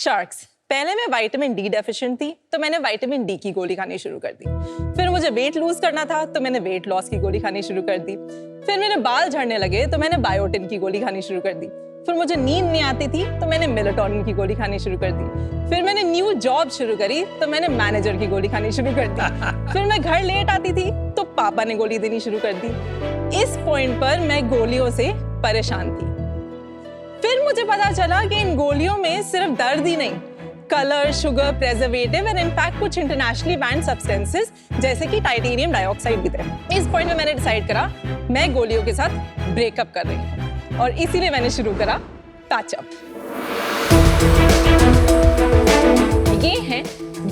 Sharks, पहले मैं vitamin D deficient थी तो मैंने विटामिन डी की गोली खानी शुरू कर दी। फिर मुझे वेट लूज करना था तो मैंने वेट लॉस की गोली खानी शुरू कर दी। फिर मेरे बाल झड़ने लगे तो मैंने बायोटिन की गोली खानी शुरू कर दी। फिर मुझे नींद नहीं आती थी तो मैंने मेलाटोनिन की गोली खानी शुरू कर दी। फिर मैंने न्यू जॉब शुरू करी तो मैंने मैनेजर की गोली खानी शुरू कर दी। फिर मैं घर लेट आती थी तो पापा ने गोली देनी शुरू कर दी। इस पॉइंट पर मैं गोलियों से परेशान थी। फिर मुझे पता चला कि इन गोलियों में सिर्फ दर्द ही नहीं, colour, sugar, preservative and in fact कुछ इंटरनेशनली बैन्ड सब्सटेंसेस जैसे कि टाइटेनियम डाइऑक्साइड भी थे। इस पॉइंट में मैंने डिसाइड करा मैं गोलियों के साथ ब्रेकअप कर रही हूँ और इसीलिए मैंने शुरू करा पैचअप। ये हैं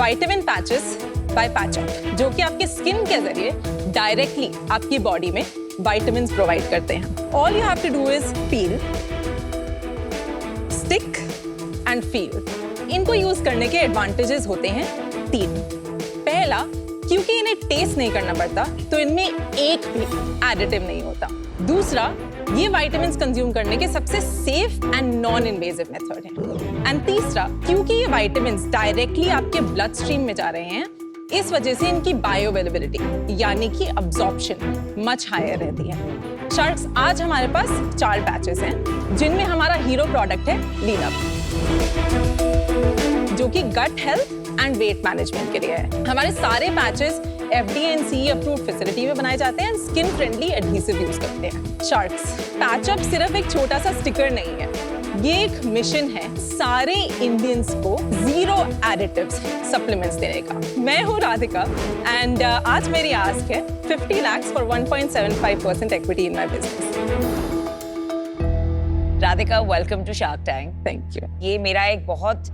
विटामिन पैचेस बाय पैचअप, जो कि आपके स्किन के जरिए डायरेक्टली आपकी बॉडी में विटामिन प्रोवाइड करते हैं। All you have to do is peel, stick and feel. इनको यूज करने के एडवांटेजेस होते हैं 3। पहला, क्योंकि इन्हें टेस्ट नहीं करना पड़ता तो इनमें एक भी एडिटिव नहीं होता। दूसरा, ये विटामिन्स कंज्यूम करने के सबसे safe and non invasive method है। एंड तीसरा, क्योंकि ये विटामिन्स डायरेक्टली आपके ब्लड स्ट्रीम में जा रहे हैं, इस वजह से इनकी बायोअवेलेबिलिटी यानी कि अब्जॉर्प्शन मच हायर रहती है। शार्क्स, आज हमारे पास 4 पैचेस हैं जिनमें हमारा हीरो प्रोडक्ट है लीनअप, जो कि gut health and weight management के लिए है। हमारे सारे patches FDA and CE approved facility में बनाए जाते हैं, स्किन फ्रेंडली एडहेसिव यूज करते हैं। शार्क्स, पैचअप सिर्फ एक छोटा सा स्टिकर नहीं है, ये एक मिशन है सारे इंडियंस को 0 एडिटिव्स सप्लीमेंट्स देने का। मैं हूँ राधिका एंड आज मेरी आस्क है 50 lakhs for 1.75% equity in my business. Radhika, welcome to shark tank. Thank you. ये मेरा एक बहुत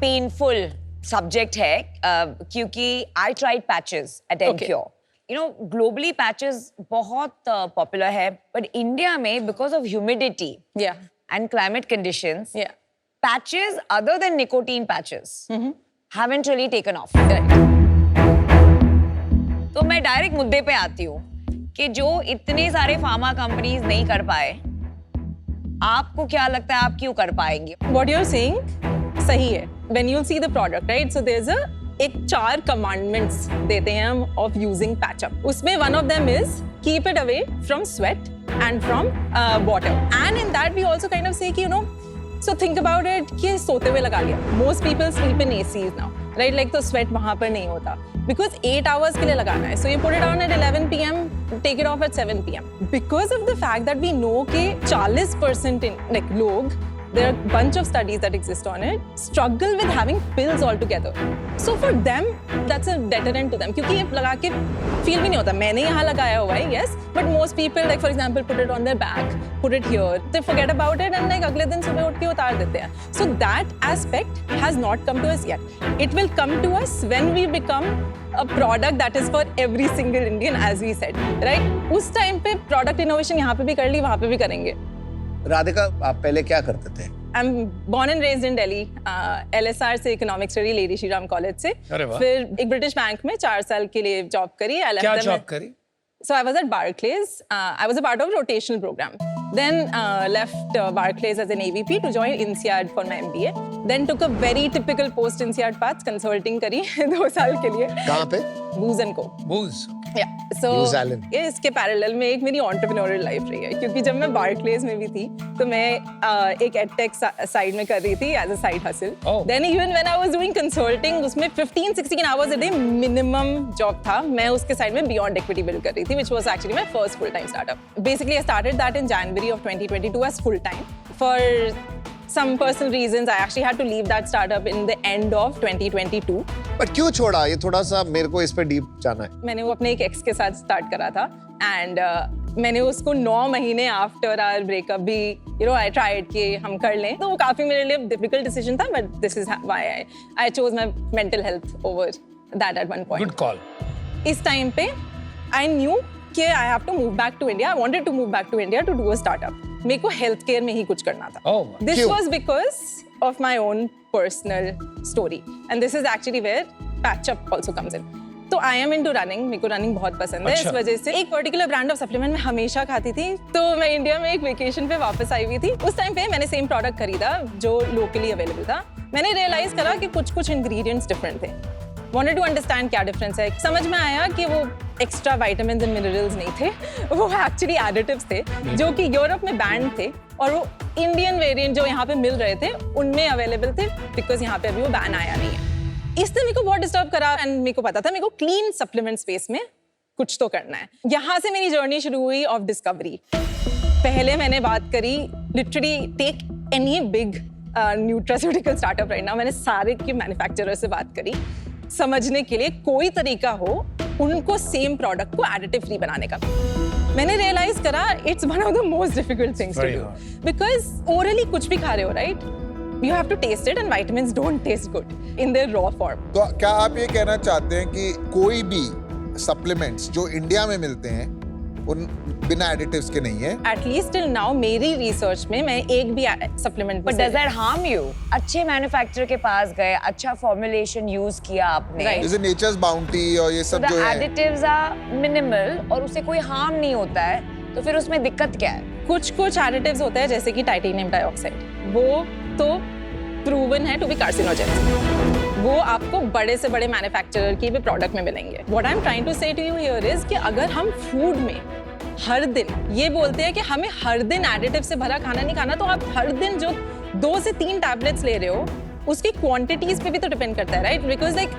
पेनफुल सब्जेक्ट है क्योंकि I tried patches at Encure. You know, globally patches बहुत पॉपुलर है, बट इंडिया में because of humidity and climate conditions, patches other than nicotine patches haven't really taken off. तो मैं डायरेक्ट मुद्दे पे आती हूँ कि जो इतने सारे फार्मा कंपनीज नहीं कर पाए, आपको क्या लगता है आप क्यों कर पाएंगे? What you're saying सही है। When you see the product, right? So there's एक 4 commandments देते हैं हम of using patch-up. उसमें one of them is keep it away from sweat and from water. And in that we also kind of say कि you know, so think about it कि सोते हुए लगा लिया. Most people sleep in ACs now, right? Like तो sweat वहाँ पर नहीं होता because 8 hours के लिए लगाना है. So you put it on at 11 p.m, take it off at 7 p.m. Because of the fact that we know कि 40% in like लोग, there are a bunch of studies that exist on it, struggle with having pills altogether. So for them, that's a deterrent to them. क्योंकि ये लगा के feel भी नहीं होता. मैंने यहाँ लगाया हुआ है, yes, but most people, like for example, put it on their back, put it here, they forget about it and like अगले दिन सुबह उठ के उतार देते हैं. So that aspect has not come to us yet. It will come to us when we become a product that is for every single Indian, as we said, right? उस time पे product innovation यहाँ पे भी कर ली, वहाँ पे भी करेंगे. राधिका, आप पहले क्या करते थे? I'm born and raised in Delhi. LSR से economics study lady Shri Ram college से। फिर एक ब्रिटिश बैंक में 4 साल के लिए जॉब करी। क्या जॉब करी? So I was at Barclays. I was a part of a rotational program. Then left Barclays as an AVP to join INSEAD for my MBA. Then took a very typical post INSEAD path, consulting करी 2 साल के लिए। कहाँ पे? Booz and Co. Booz. Yeah. So ये इसके parallel में एक मेरी entrepreneurial लाइफ रही है, क्योंकि जब मैं Barclays में भी थी तो मैं एक edtech साइड में कर रही थी as a side hustle. Then even when I was doing consulting, उसमें 15-16 hours a day minimum job था. मैं उसके साइड में Beyond Equity build कर रही थी, which was actually my first full-time startup. Basically, I started that in January of 2022 as full-time. For some personal reasons, I actually had to leave that startup in the end of 2022. पर क्यों छोड़ा? ये थोड़ा सा मेरे को इस पे डीप जाना है। मैंने वो अपने एक एक्स के साथ स्टार्ट करा था एंड मैंने उसको 9 महीने आफ्टर आवर ब्रेकअप भी यू नो आई ट्राइड कि हम कर लें, तो वो काफी मेरे लिए डिफिकल्ट डिसीजन था, but this is why I chose my mental health over that at one point. Good call. इस टाइम पे आई न्यू कि I have to move back to India. I wanted to move back to India to do a startup. मेरे को health care में ही कुछ करना था। This was because of my own personal story and this is actually where PatchUp also comes in. तो I am into running, मेरे को running बहुत पसंद है। इस वजह से एक पर्टिकुलर ब्रांड ऑफ सप्लीमेंट मैं हमेशा खाती थी। तो मैं इंडिया में एक वेकेशन पे वापस आई हुई थी। उस टाइम पे मैंने सेम प्रोडक्ट खरीदा जो लोकली अवेलेबल था, मैंने रियलाइज करा कि कुछ इंग्रेडिएंट्स डिफरेंट थे। वांटेड टू अंडरस्टैंड क्या डिफरेंस है। समझ में आया कि वो एक्स्ट्रा विटामिन्स एंड मिनरल्स नहीं थे, वो एक्चुअली एडिटिव्स थे जो कि यूरोप में बैंड थे और वो इंडियन वेरिएंट जो यहाँ पे मिल रहे थे उनमें अवेलेबल थे, बिकॉज यहाँ पे अभी वो बैन आया नहीं है। इसने मेरे को बहुत डिस्टर्ब करा एंड मेरे को पता था मेरे को क्लीन सप्लीमेंट स्पेस में कुछ तो करना है। यहाँ से मेरी जर्नी शुरू हुई ऑफ डिस्कवरी। पहले मैंने बात करी literally take any big nutraceutical startup right now, मैंने सारे के मैन्युफैक्चरर से बात करी समझने के लिए कोई तरीका हो उनको सेम प्रोडक्ट को एडिटिव फ्री बनाने का। मैंने रियलाइज करा it's one of the most difficult things to do, because orally कुछ भी खा रहे हो right, you have to taste it and vitamins don't taste good in their raw form. तो क्या आप ये कहना चाहते हैं कि कोई भी सप्लीमेंट्स जो इंडिया में मिलते हैं उन बिना एडिटिव्स के नहीं है? एटलीस्ट टिल नाउ मेरी रिसर्च में मैं एक भी supplement. But does that harm you? अच्छे मैन्युफैक्चरर के पास गए, अच्छा फॉर्मुलेशन यूज किया आपने, जैसे नेचर्स बाउंटी और ये सब जो है, एडिटिव्स आर मिनिमल और उससे कोई हार्म नहीं होता है, तो फिर उसमें दिक्कत क्या है? कुछ एडिटिव्स होते हैं जैसे कि टाइटेनियम डाइऑक्साइड, वो तो प्रूवन है टू बी कार्सिनोजेनिक, वो आपको बड़े से बड़े मैन्युफैक्चरर की भी प्रोडक्ट में मिलेंगे। What I am trying to say to you here is कि अगर हम फूड में हर दिन ये बोलते हैं कि हमें हर दिन एडिटिव से भरा खाना नहीं खाना, तो आप हर दिन जो 2 से 3 टैबलेट्स ले रहे हो उसकी क्वांटिटीज पे भी तो डिपेंड करता है राइट, बिकॉज लाइक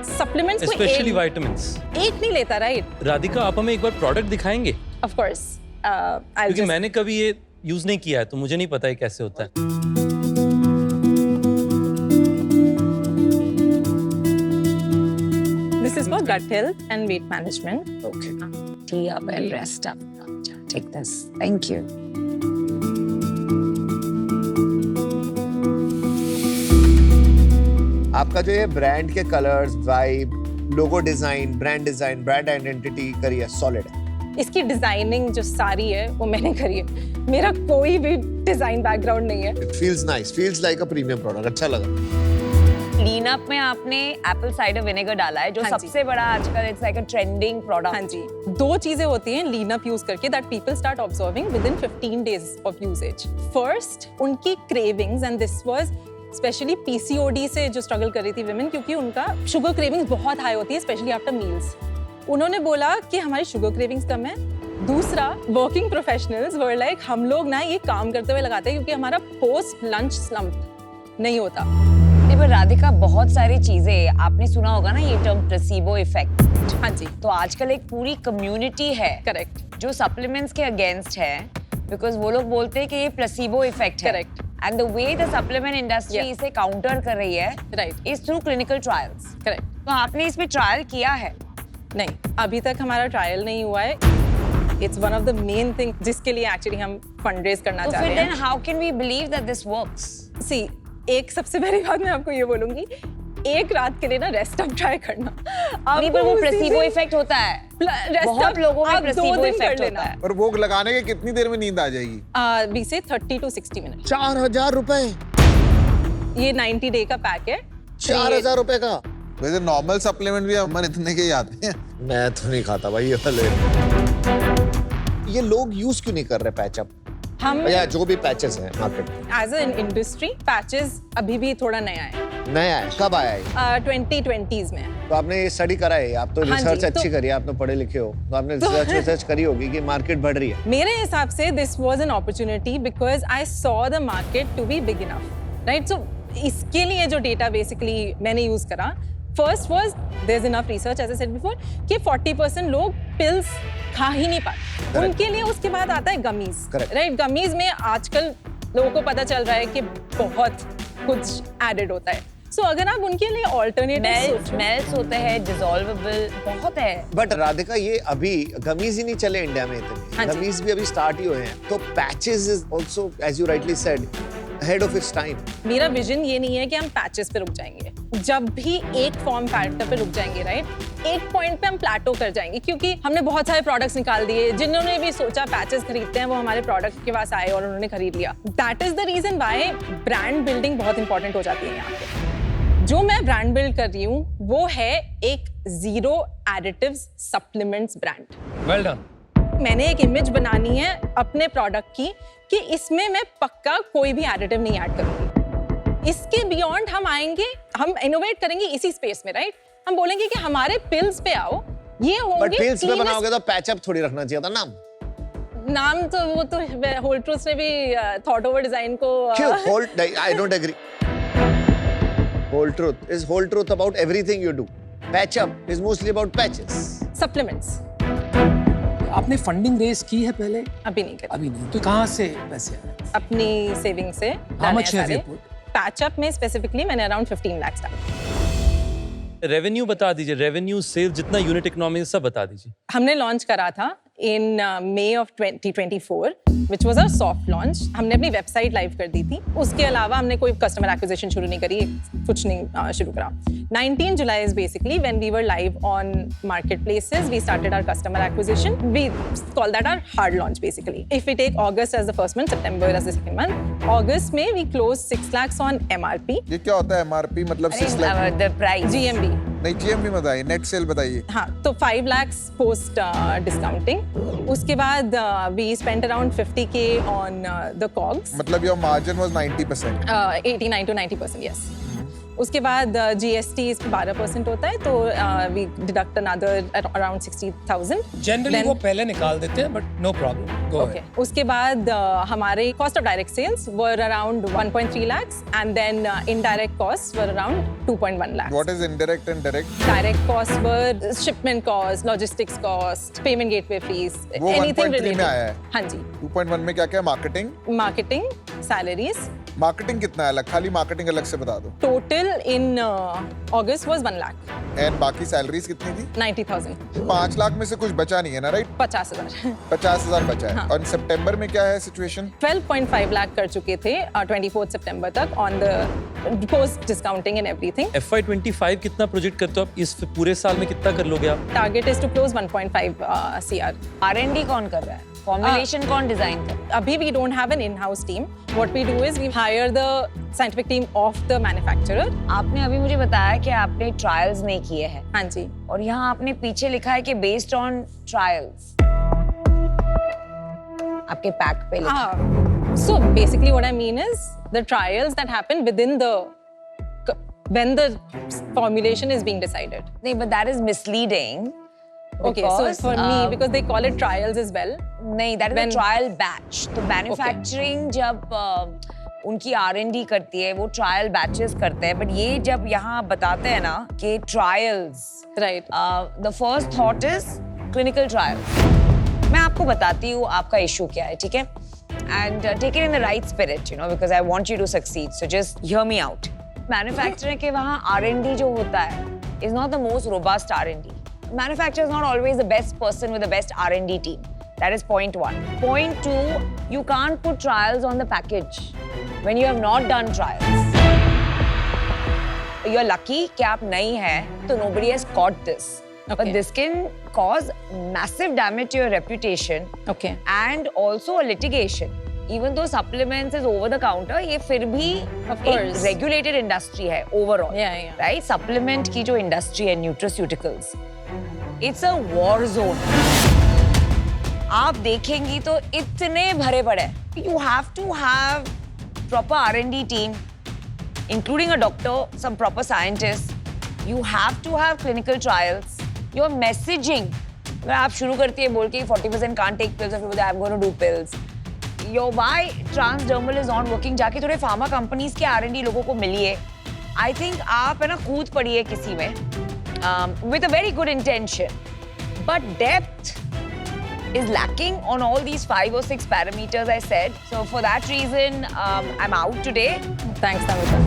सप्लीमेंट्स को स्पेशली विटामिन्स एक नहीं लेता राइट। राधिका, आप हमें एक बार प्रोडक्ट दिखाएंगे? ऑफ कोर्स, क्योंकि मैंने कभी ये यूज नहीं किया है तो मुझे नहीं पता है कैसे होता है। This is for gut health and weight management. Okay. Tea up and rest up. Take this. Thank you. आपका जो ये ब्रांड के colours, vibe, logo design, brand identity करी है, सॉलिड है। इसकी डिजाइनिंग जो सारी है वो मैंने करी है, मेरा कोई भी डिजाइन बैकग्राउंड नहीं है। It feels nice, feels like a premium product, अच्छा लगा। क्लीन अप में आपने एप्पल साइडर विनेगर डाला है जो हाँ जी। सबसे बड़ा आजकल it's like a trending product. हाँ जी, 2 चीजें होती हैं लीन अप यूज करके that people start observing within 15 days of usages. First उनकी cravings, and this was specially PCOD से जो स्ट्रगल कर रही थी विमेन, क्योंकि उनका शुगर क्रेविंग्स बहुत हाई होती है स्पेशली आफ्टर मील्स। उन्होंने बोला कि हमारी शुगर क्रेविंग्स कम है। दूसरा, वर्किंग प्रोफेशनल्स वर लाइक हम लोग ना ये काम करते हुए लगाते हैं क्योंकि हमारा पोस्ट लंच स्लम्प नहीं होता। पर राधिका, बहुत सारी चीजें आपने सुना होगा ना ये टर्म प्लेसिबो इफेक्ट। हाँ जी, तो आजकल एक पूरी कम्युनिटी है करेक्ट, जो सप्लीमेंट्स के अगेंस्ट है, बिकॉज वो लोग बोलते हैं कि ये प्लेसिबो इफेक्ट है। Correct. And the way the supplement industry Yeah. इसे काउंटर कर रही है Right. Is through clinical trials. Correct. तो आपने इसमें ट्रायल किया है? नहीं, अभी तक हमारा ट्रायल नहीं हुआ है। It's one of the main thing जिसके लिए एक्चुअली हम फंड रेज करना तो चाह फिर रहे देन हैं। How can we believe that this works? See, एक सबसे पहली बात मैं आपको ये बोलूंगी, एक रात के लिए ना रेस्ट अप ट्राई करना। नहीं, पर वो प्लेसिबो इफेक्ट होता है। बहुत लोगों में प्लेसिबो इफेक्ट होता है। और वो लगाने के कितनी देर में नींद आ जाएगी? वी से 30 to 60 मिनट। 4000 रुपए, ये 90 डे का पैक है। 4000 रुपए का। वैसे नॉर्मल सप्लीमेंट भी अमन इतने के ही आते हैं। मैं तो नहीं खाता भाई ये वाले। ये लोग यूज क्यों नहीं कर रहे पैचअप, हम या जो भी पैचेस हैं मार्केट में? एज एन इंडस्ट्री पैचेस अभी भी थोड़ा नया है। नया है, कब आया है? 2020s में। तो आपने ये स्टडी करा है, आप तो हाँ जी, रिसर्च तो- अच्छी करी है, आप तो पढ़े लिखे हो, तो आपने रिसर्च करी होगी कि मार्केट बढ़ रही है। मेरे हिसाब से this was an opportunity because I saw the market to be big enough, right? So इसके लिए जो डेटा बेसिकली मैंने यूज करा, first was there is enough research as I said before कि 40% लोग पिल्स खा ही नहीं पाते, उनके लिए उसके बाद आता है गमीज, Correct. राइट? गमीज में आजकल लोगों को पता चल रहा है कि बहुत कुछ एडेड होता है। सो अगर आप उनके लिए ऑल्टरनेटिव मेल्स होते हैं, डिसॉल्वेबल बहुत है। बट राधिका, ये अभी गमीज ही नहीं चले इंडिया में इतने, हाँ जी। गमीज भी अभी स्टार्ट ही हुए हैं, तो patches is also as you rightly said ahead of its time। मेरा विजन ये नहीं है कि हम पैचेस पे रुक जाएंगे, जब भी एक फॉर्म फैक्टर पे रुक जाएंगे, राइट? एक पॉइंट पे हम प्लेटो कर जाएंगे क्योंकि हमने बहुत सारे प्रोडक्ट्स निकाल दिए। जिन्होंने भी सोचा पैचेस खरीदते हैं वो हमारे प्रोडक्ट के पास आए और उन्होंने खरीद लिया। That is the reason why brand building बहुत इंपॉर्टेंट हो जाती है यहाँ पे। जो मैं ब्रांड बिल्ड कर रही हूँ वो है एक zero additives supplements brand. Well done. मैंने एक इमेज बनानी है अपने प्रोडक्ट की कि इसमें मैं पक्का कोई भी एडिटिव नहीं ऐड करूंगी। इसके बियॉन्ड हम आएंगे, हम इनोवेट करेंगे इसी स्पेस में, राइट? हम बोलेंगे कि हमारे पिल्स पे आओ, ये बट होंगे पिल्स पे cleanest- बनाओगे तो पैचअप थोड़ी रखना चाहिए था नाम। नाम तो वो तो होल ट्रूथ ने भी थॉट ओवर डिजाइन को क्यों? I don't agree. Whole truth about everything you do. Patch-up is mostly about patches. Supplements आपने फंडिंग रेज की है पहले? अभी नहीं करते, अभी नहीं। तो कहाँ से पैसे आए? अपनी सेविंग से How much have you put? Patch up में स्पेसिफिकली मैंने अराउंड 15 लाख डाला। रेवेन्यू बता दीजिए, रेवेन्यू सेल जितना यूनिट इकोनॉमी सब बता दीजिए। हमने लॉन्च करा था in May of 2024 which was our soft launch. हमने अपनी वेबसाइट लाइव कर दी थी, उसके अलावा हमने कोई कस्टमर एक्विजिशन शुरू नहीं करी, कुछ नहीं शुरू करा। 19 July is basically when we were live on marketplaces. We started our customer acquisition. We call that our hard launch basically. If we take August as the first month, September as the second month, August में we closed 6 lakhs on MRP. ये क्या होता है MRP? मतलब 6 lakh? the price. GMV. नहीं, GMV बताइए, net cell बताइए। हाँ, तो 5 lakhs post discounting. उसके बाद we spent around 50K on the COGS. मतलब your margin was 90%. 89 to 90%, yes. उसके बाद GST 12% होता है, तो we deduct another around 60,000. Generally Then- वो पहले निकाल देते हैं, but no problem, go Okay. उसके बाद हमारे cost of direct sales were around 1.3 lakhs and then indirect costs were around 2.1 lakhs. What is indirect and direct? Direct costs were shipment costs, logistics costs, payment gateway fees, वो anything 1.3 related. में आया है? हाँ जी, 2.1 में क्या क्या? Marketing? marketing, salaries. Marketing कितना है अलग? खाली मार्केटिंग अलग से बता दो। Total in August was 1 lakh, and बाकी सैलरीज कितनी थी? 90,000, 5 लाख में से कुछ बचा नहीं है ना, राइट? 50,000. 50,000 बचा है। हाँ। और सितंबर में क्या है सिचुएशन? 12.5 lakh कर चुके थे 24 सितंबर तक on the post discounting and everything. FY25 कितना प्रोजेक्ट करते हो आप? इस पूरे साल में कितना कर लोगे आप? Target is to close 1.5 CR. R&D कौन कर रहा है? Formulation कौन डिजाइन कर रहा है? Abhi we don't have an in-house team. What we do is we hire the scientific team of the manufacturer. आपने अभी मुझे बताया कि आपने ट्रायल्स नहीं किए हैं, हाँ जी. और यहाँ आपने पीछे लिखा है कि बेस्ड ऑन ट्रायल्स। आपके पैक पे लिखा है। So basically what I mean is the trials that happen within the when the formulation is being decided. नहीं, but that is misleading. Okay, so because, for me, because they call it trials as well. नहीं, that is a when- trial batch. तो manufacturing जब उनकी R&D करती है, वो trial batches करते हैं, बट ये जब यहाँ बताते हैं ना कि trials, Right. The first thought is clinical trial. मैं आपको बताती हूँ आपका इशू क्या है, ठीक है? And take it in the right spirit, you know, because I want you to succeed, so just hear me out. Manufacturing के वहाँ R&D जो होता है is not the most robust R&D. Manufacturer is not always the best person with the best R&D team. That is point 1. Point 2, you can't put trials on the package when you have not done trials. You're lucky कि आप नहीं हैं, तो nobody has caught this. But Okay. this can cause massive damage to your reputation Okay. and also a litigation. Even though supplements is over the counter, ये फिर भी Of एक course. regulated industry है overall. Yeah. Right? Supplement की जो industry है, nutraceuticals, it's a war zone. आप देखेंगी तो इतने भरे पड़े हैं. You have to have proper R&D team, including a doctor, some proper scientists. You have to have clinical trials. Your messaging, अगर आप शुरू करती है बोल के 40% can't take pills, और फिर I'm going to do pills. Your why transdermal is not working, जाके थोड़े pharma companies के R&D लोगों को मिलिए. I think आप है ना कूद पड़िए किसी में with a very good intention, but depth is lacking on all these 5 or 6 parameters I said. So for that reason, I'm out today. Thanks, Namita.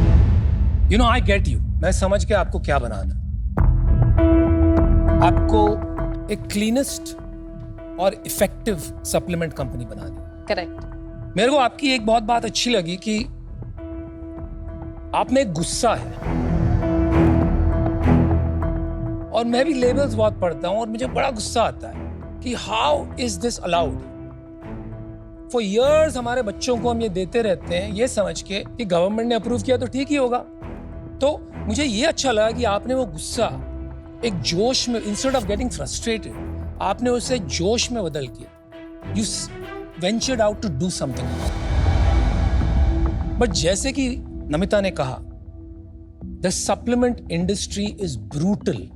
You know, I get you. मैं समझ के आपको क्या बनाना, आपको एक क्लीनेस्ट और effective supplement company बनानी। Correct. मेरे को आपकी एक बहुत बात अच्छी लगी कि आप में एक गुस्सा है, और मैं भी लेबल्स बहुत पढ़ता हूं और मुझे बड़ा गुस्सा आता है कि how is this allowed. For years हमारे बच्चों को हम ये देते रहते हैं ये समझ के कि गवर्नमेंट ने अप्रूव किया तो ठीक ही होगा। तो मुझे ये अच्छा लगा कि आपने वो गुस्सा एक जोश में, इंस्टेड ऑफ गेटिंग फ्रस्ट्रेटेड, आपने उसे जोश में बदल के you ventured out to do something. But जैसे कि नमिता ने कहा, the supplement industry is brutal.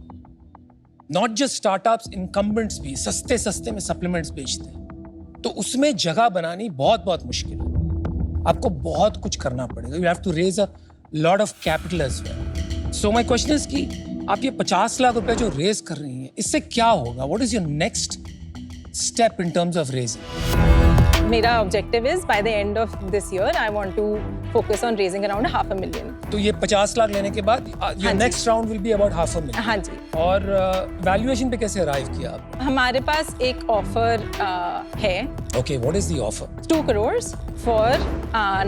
Not just startups, incumbents भी सस्ते सस्ते में सप्लीमेंट्स बेचते हैं. तो उसमें जगह बनानी बहुत बहुत मुश्किल है. आपको बहुत कुछ करना पड़ेगा. You have to raise a lot of capital as well. So my question is कि आप ये 50 लाख रुपए जो रेज कर रही हैं, इससे क्या होगा? What is your next step in terms of raising? मेरा objective is by the end of this year I want to focus on raising around $500,000. तो ये 50 लाख लेने के बाद your next round will be about $500,000. हाँ जी. और वैल्यूएशन पे कैसे अराइव किया आपने? हमारे पास एक ऑफर है. Okay, what is the offer? 2 crores for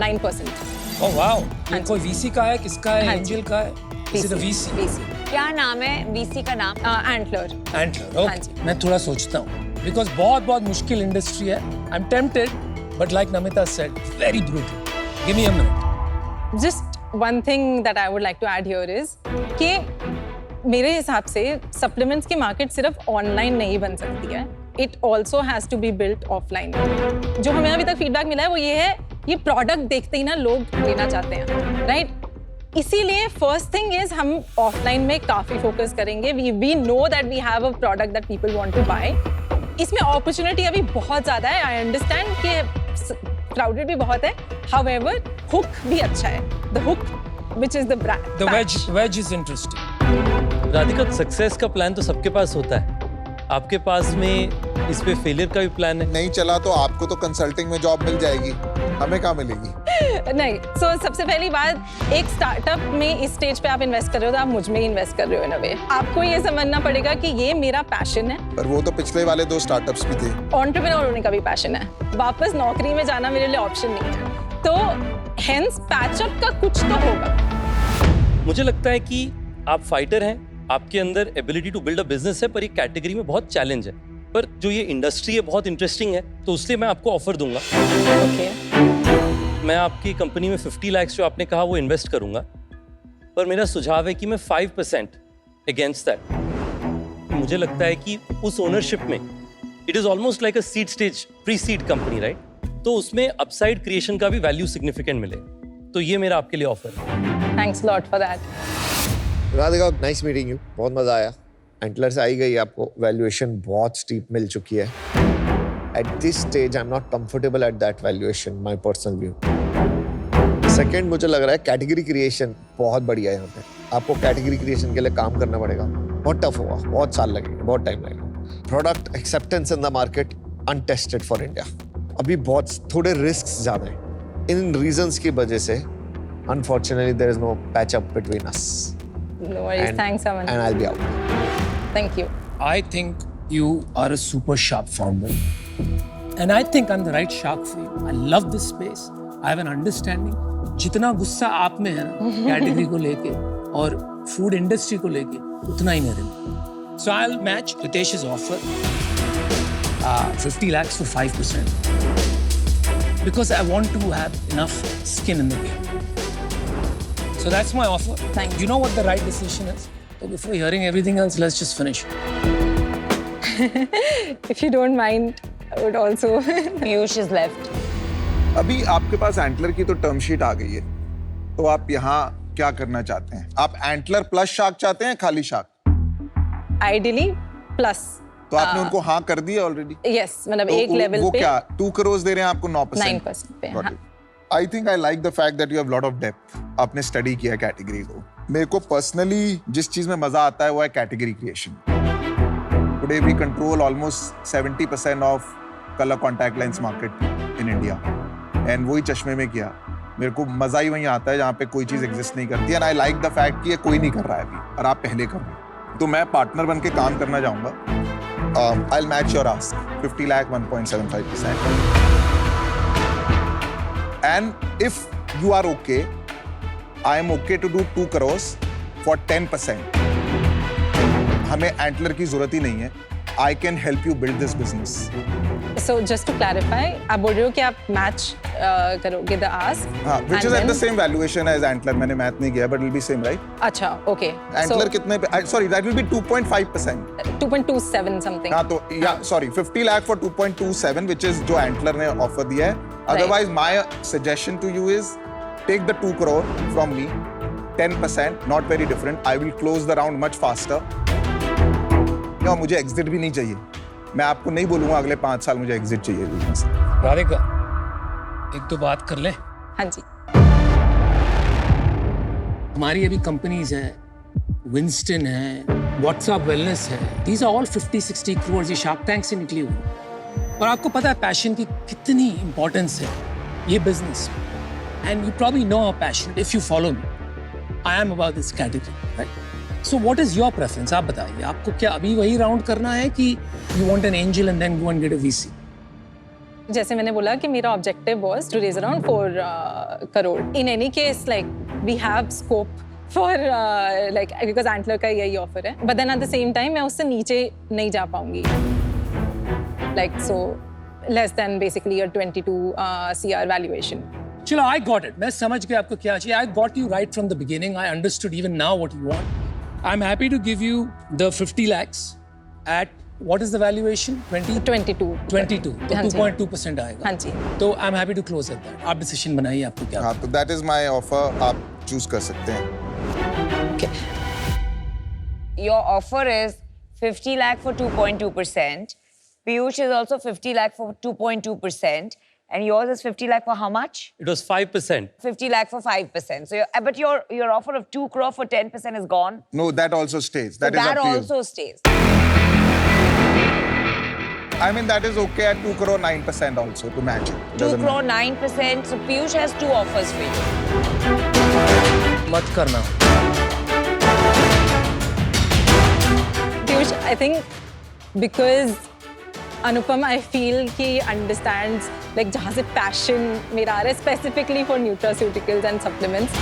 9%. Oh wow. हाँ कोई वीसी का है, किसका है? हाँ जी. एंजल का है? Is it a VC? VC. क्या नाम है वीसी का नाम? एंटलर. एंटलर. हाँ ओके, जी. मैं थोड़ा सोचता हूँ बिकॉज बहुत बहुत मुश्किल इंडस्ट्री है. I am tempted but like Namita said, very brutal. Give me a minute. Just one thing that I would like to add here is कि मेरे हिसाब से सप्लीमेंट्स की मार्केट सिर्फ ऑनलाइन नहीं बन सकती है. It also has to be built offline. जो हमें अभी तक फीडबैक मिला है वो ये है, ये प्रोडक्ट देखते ही ना लोग लेना चाहते हैं, राइट? इसीलिए फर्स्ट थिंग इज हम ऑफलाइन में काफी फोकस करेंगे. We know that we have a product that people want to buy. इसमें अपॉर्चुनिटी अभी बहुत ज्यादा है. आई अंडरस्टैंड कि क्राउडेड भी बहुत है. हाउएवर हुक भी अच्छा है. The hook which is the brand. The wedge is interesting. Radhika, success का प्लान तो सबके पास होता है. आपके पास में इस पे फेलियर का भी प्लान है. नहीं चला तो आपको तो कंसल्टिंग में जॉब मिल जाएगी, हमें कहाँ मिलेगी? नहीं. सो सबसे पहली बात, एक स्टार्टअप में इस स्टेज पे आप इन्वेस्ट कर रहे हो तो आप मुझ में ही इन्वेस्ट कर रहे हो इन अ वे. आपको ये समझना पड़ेगा कि ये मेरा पैशन है. पर वो तो पिछले वाले 2 स्टार्टअप्स भी थे. एंटरप्रेन्योर होने का भी पैशन है. वापस नौकरी में जाना मेरे लिए ऑप्शन नहीं है. तो हेंस पैचअप का कुछ तो होगा. मुझे लगता है कि आप फाइटर हैं, आपके अंदर ability to build a business है, पर ये कैटेगरी में बहुत चैलेंज है. पर जो ये इंडस्ट्री है बहुत इंटरेस्टिंग है, तो उसलिए मैं आपको ऑफर दूंगा. ओके. मैं आपकी कंपनी में 50 लाख जो आपने कहा वो इन्वेस्ट करूंगा, पर मेरा सुझाव है कि मैं 5% अगेंस्ट दैट. मुझे लगता है कि उस ओनरशिप में it is almost like a seed stage pre seed company, right? तो उसमें अपसाइड क्रिएशन का भी वैल्यू सिग्निफिकेंट मिले. तो ये मेरा आपके लिए ऑफर है. Thanks lot for that. Radhika, nice meeting you. बहुत मजा आया. एंटलर से आई गई आपको वैल्यूएशन बहुत स्टीप मिल चुकी है. At this stage, I'm not comfortable at that valuation, my personal view. Second, मुझे लग रहा है कैटेगरी क्रिएशन बहुत बढ़िया है यहाँ पे. आपको कैटेगरी क्रिएशन के लिए काम करना पड़ेगा. बहुत टफ होगा, बहुत साल लगेंगे, बहुत टाइम लगेगा. Product acceptance in the market untested for India. अभी बहुत थोड़े रिस्क ज्यादा हैं. इन रीजंस की वजह से unfortunately there is no patch up between us. No worries. Thanks, Aman. And I'll be out. Thank you. I think you are a super sharp founder. And I think I'm the right shark for you. I love this space. I have an understanding. जितना गुस्सा आप में है ना category को लेके और food industry को लेके, उतना ही मेरे में. So I'll match Ritesh's offer. 50 lakhs for 5%. Because I want to have enough skin in the game. So that's my offer. Thank you. You know what the right decision is? So before hearing everything else, let's just finish. If you don't mind, I would also. Piyush is left. अभी आपके पास antler की तो term sheet आ गई है, तो आप यहाँ क्या करना चाहते हैं? आप एंटलर प्लस शार्क चाहते हैं, खाली शार्क? Ideally, plus. तो आपने उनको हाँ कर दिया ऑलरेडी? Yes, मतलब तो एक लेवल वो पे. क्या 2 करोड़ दे रहे हैं आपको 9%? 9% पे. हाँ. I think I like the fact that you have lot of depth. आपने स्टडी किया कैटेगरी को. मेरे को पर्सनली जिस चीज में मजा आता है वो है category creation. Today we control almost 70% of colour contact lens market in India, and वही चश्मे में किया. मेरे को मजा ही वहीं आता है जहाँ पे कोई चीज एग्जिस्ट नहीं करती. And I like the fact कि ये कोई नहीं कर रहा है अभी और आप पहले कर रहे हो. तो मैं पार्टनर बन के काम करना चाहूंगा. I will match your ask. 50 lakh 1.75%. And if you are okay, I am okay to do 2 crores for 10%. हमें एंटलर की जरूरत ही नहीं है. I can help you build this business. So just to clarify, आप बोल रहे हो कि आप मैच करोगे the ask. हाँ, which and is at the then- same valuation as Antler. मैंने मैथ नहीं किया, but it will be same, right? अच्छा, okay. Antler कितने पे? Sorry, that will be 2.5%. 2.27 something. हाँ तो yeah, sorry, 50 lakh for 2.27, which is जो Antler ने ऑफर दिया है. Otherwise, my suggestion to you is take the 2 crore from me, 10%, not very different. I will close the round much faster. या मुझे exit भी नहीं चाहिए. मैं आपको नहीं बोलूंगा अगले 5 साल मुझे एग्जिट चाहिए बिजनेस से. राधिका, एक तो बात कर ले. हाँ जी. हमारी अभी कंपनीज है, विंस्टन है, व्हाट्सएप वेलनेस है. These are all 50-60 crores. ये शार्क टैंक से निकली हुई. और आपको पता है पैशन की कितनी इंपॉर्टेंस है ये business. And you probably know our passion if you follow me. I am about this category, right? So what is your preference? आप बताइए, आपको क्या अभी वही राउंड करना है कि you want an angel and then go and get a VC? जैसे मैंने बोला कि मेरा objective was to raise around 4 crore. In any case like we have scope for like because Antler का यही ऑफर है. But then at the same time मैं उससे नीचे नहीं जा पाऊंगी. Like so less than basically a 22 CR valuation. चलो, आई गॉट इट. मैं समझ गया आपको क्या चाहिए. I got you right from the beginning. I understood even now what you want. I am happy to give you the 50 lakhs at what is the valuation? 22. 22 तो हाँ जी. 2.2% आएगा. हाँ जी. तो I am happy to close at that. आप decision बनाइए, आपको क्या. हाँ, तो दैट इज माय ऑफर. आप चूज कर सकते हैं. Your offer is 50 lakh for 2.2%. Piyush is also 50 lakh for 2.2%. And yours is 50 lakh for how much? It was 5%. 50 lakh for 5%. So, but your offer of 2 crore for 10% is gone. No, that also stays. So That is that up to also stays. you. I mean, that is okay at 2 crore 9% also to match it. 2 Doesn't crore matter. 9%. So Piyush has 2 offers for you. मत करना. Piyush, I think because Anupam, I feel he understands like जहाँ से passion मेरा आ रहा है specifically for nutraceuticals and supplements.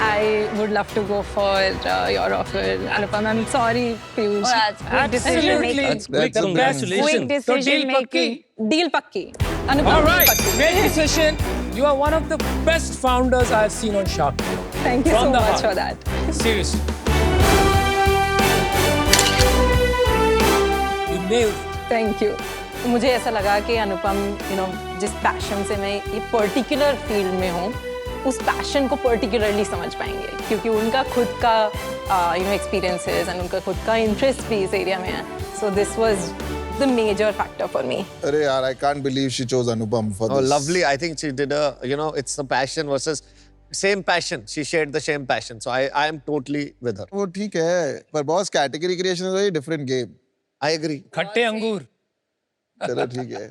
I would love to go for your offer, Anupam. I'm sorry, Piyush. Oh, that's quick decision making. That's Quick the congratulations. Quick तो decision deal पक्की. making. Deal पक्की. Anupam, All deal right, पक्की. great decision. You are one of the best founders I have seen on Shark Tank. Thank you From so the much heart. for that. Seriously. You nailed it. Thank you. मुझे ऐसा लगा कि अनुपम जिस passion से मैं ये particular field में हूँ उस पैशन को पर्टिकुलरली समझ पाएंगे क्योंकि उनका खुद का एक्सपीरियंसेस एंड उनका खुद का इंटरेस्ट भी इस एरिया में है. So this was the major factor for me. Arey yaar, I can't believe she chose Anupam for Oh, this. lovely. I think she did it's the passion versus same passion. She shared the same passion. So I am totally with her. वो ठीक है, पर boss category creation is very different game. I agree. खट्टे अंगूर. चलो ठीक है.